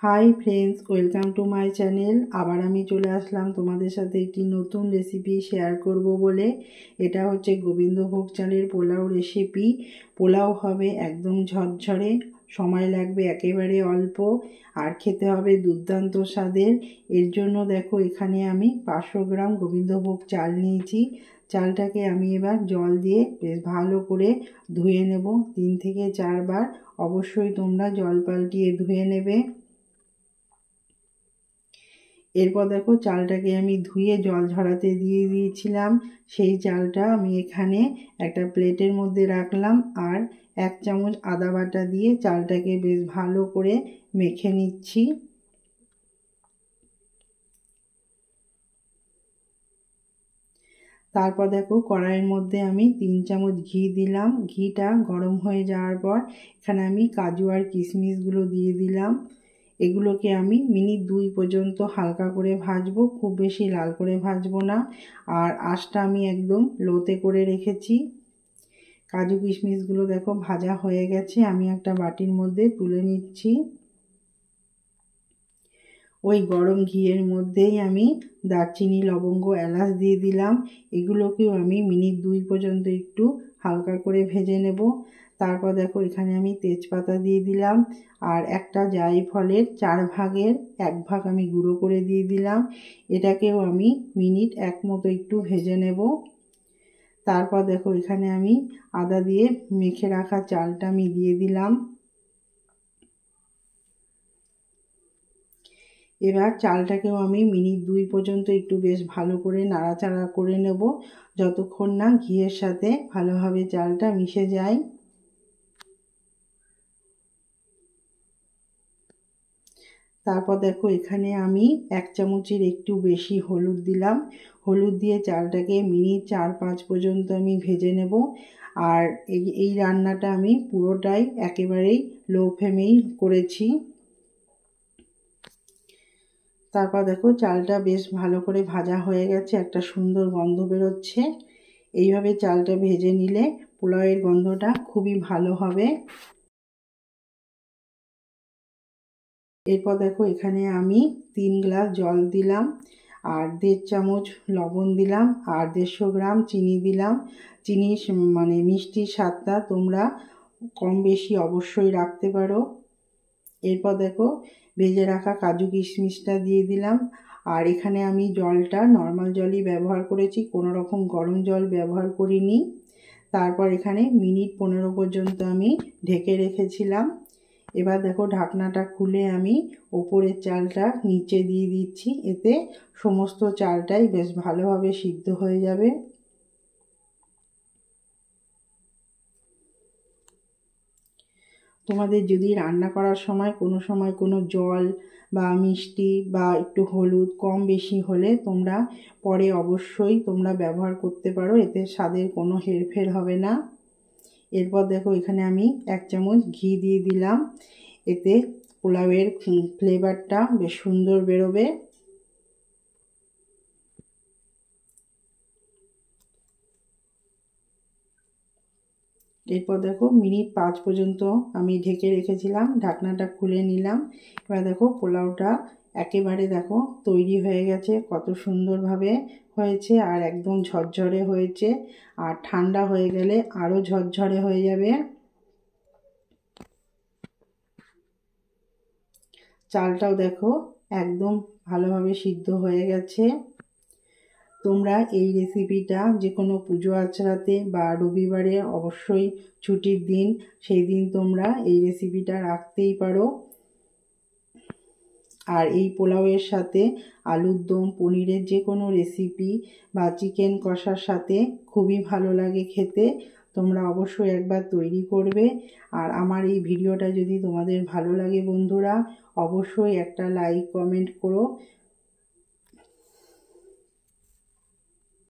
Hi friends, welcome to my channel. আবার আমি চলে আসলাম তোমাদের সাথে একটি নতুন রেসিপি শেয়ার করব বলে। এটা হচ্ছে গোবিন্দভোগ চালের পোলাও রেসিপি। পোলাও হবে একদম ঝরঝরে, সময় লাগবে একেবারে অল্প, আর খেতে হবে দুর্দান্ত স্বাদের। এর জন্য দেখো এখানে আমি 500 গ্রাম গোবিন্দভোগ চাল নিয়েছি। চালটাকে আমি এবার জল দিয়ে বেশ ভালো করে ধুয়ে নেব 3 থেকে 4 বার। অবশ্যই তোমরা জল পাল্টিয়ে ধুয়ে নেবে। এরপর দেখো চালটাকে আমি ধুয়ে জল ঝরাতে দিয়ে দিয়েছিলাম। সেই চালটা আমি এখানে একটা প্লেটের মধ্যে রাখলাম, আর 1 চামচ আদা বাটা দিয়ে চালটাকে বেশ ভালো করে মেখে নিচ্ছি। তারপর দেখো কড়াইয়ের মধ্যে আমি 3 চামচ ঘি দিলাম। ঘিটা গরম হয়ে যাওয়ার পর এখানে আমি কাজু আর কিশমিশগুলো দিয়ে দিলাম। এগুলোকে আমি মিনিট 2 পর্যন্ত হালকা করে ভাজবো, খুব বেশি লাল করে ভাজবো না। আর আঁচটা আমি একদম লোতে করে রেখেছি। কাজু কিশমিশগুলো দেখো ভাজা হয়ে গেছে, আমি একটা বাটির মধ্যে তুলে নিচ্ছি। ওই গরম ঘিয়ের মধ্যেই আমি দারচিনি, লবঙ্গ, এলাচ দিয়ে দিলাম। এগুলোকেও আমি মিনিট 2 পর্যন্ত একটু হালকা করে ভেজে নেব। তারপর দেখো এখানে আমি তেজপাতা দিয়ে দিলাম, আর একটা জায়ফলের 4 ভাগের 1 ভাগ আমি গুঁড়ো করে দিয়ে দিলাম। এটাকেও আমি মিনিট 1 মতো একটু ভেজে নেব। তারপর দেখো এখানে আমি আদা দিয়ে মেখে রাখা চালটা আমি দিয়ে দিলাম। এবার চালটাকেও আমি মিনিট 2 পর্যন্ত একটু বেশ ভালো করে নাড়াচাড়া করে নেব, যতক্ষণ না ঘিয়ের সাথে ভালোভাবে চালটা মিশে যায়। তারপর দেখো এখানে আমি 1 চামচের একটু বেশি হলুদ দিলাম। হলুদ দিয়ে চালটাকে মিনিট 4-5 পর্যন্ত আমি ভেজে নেব। আর এই রান্নাটা আমি পুরোটাই একেবারেই লো ফ্লেমেই করেছি। তারপর দেখো চালটা বেশ ভালো করে ভাজা হয়ে গেছে, একটা সুন্দর গন্ধ বেরোচ্ছে। এইভাবে চালটা ভেজে নিলে পোলাওয়ের গন্ধটা খুবই ভালো হবে। এরপর দেখো এখানে আমি 3 গ্লাস জল দিলাম, আর 1.5 চামচ লবণ দিলাম, আর 150 গ্রাম চিনি দিলাম। চিনি মানে মিষ্টির স্বাদটা তোমরা কম বেশি অবশ্যই রাখতে পারো। এরপর দেখো ভেজে রাখা কাজু কিশমিশটা দিয়ে দিলাম। আর এখানে আমি জলটা নর্মাল জলই ব্যবহার করেছি, কোনো রকম গরম জল ব্যবহার করিনি। তারপর এখানে মিনিট 15 পর্যন্ত আমি ঢেকে রেখেছিলাম। এবার দেখো ঢাকনাটা খুলে আমি ওপরের চালটা নিচে দিয়ে দিচ্ছি, এতে সমস্ত চালটাই বেশ ভালোভাবে সিদ্ধ হয়ে যাবে। তোমাদের যদি রান্না করার সময় কোনো জল বা মিষ্টি বা একটু হলুদ কম বেশি হলে তোমরা পরে অবশ্যই তোমরা ব্যবহার করতে পারো, এতে স্বাদের কোনো হেরফের হবে না। এরপর দেখো এখানে আমি 1 চামচ ঘি দিয়ে দিলাম, এতে পোলাওয়ের ফ্লেভারটা বেশ সুন্দর বেরোবে। এরপর দেখো মিনিট 5 পর্যন্ত আমি ঢেকে রেখেছিলাম, ঢাকনাটা খুলে নিলাম। এবার দেখো পোলাওটা একেবারে দেখো তৈরি হয়ে গেছে, কত সুন্দরভাবে হয়েছে, আর একদম ঝরঝরে হয়েছে। আর ঠান্ডা হয়ে গেলে আরও ঝরঝরে হয়ে যাবে। চালটাও দেখো একদম ভালোভাবে সিদ্ধ হয়ে গেছে। তোমরা এই রেসিপিটা যে কোনো পুজো আচরাতে বা রবিবারে, অবশ্যই ছুটির দিন, সেই দিন তোমরা এই রেসিপিটা রাখতেই পারো। আর এই পোলাওয়ের সাথে আলুর দম, পনিরের যে কোনো রেসিপি বা চিকেন কষার সাথে খুবই ভালো লাগে খেতে। তোমরা অবশ্যই একবার তৈরি করবে। আর আমার এই ভিডিওটা যদি তোমাদের ভালো লাগে বন্ধুরা, অবশ্যই একটা লাইক কমেন্ট করো।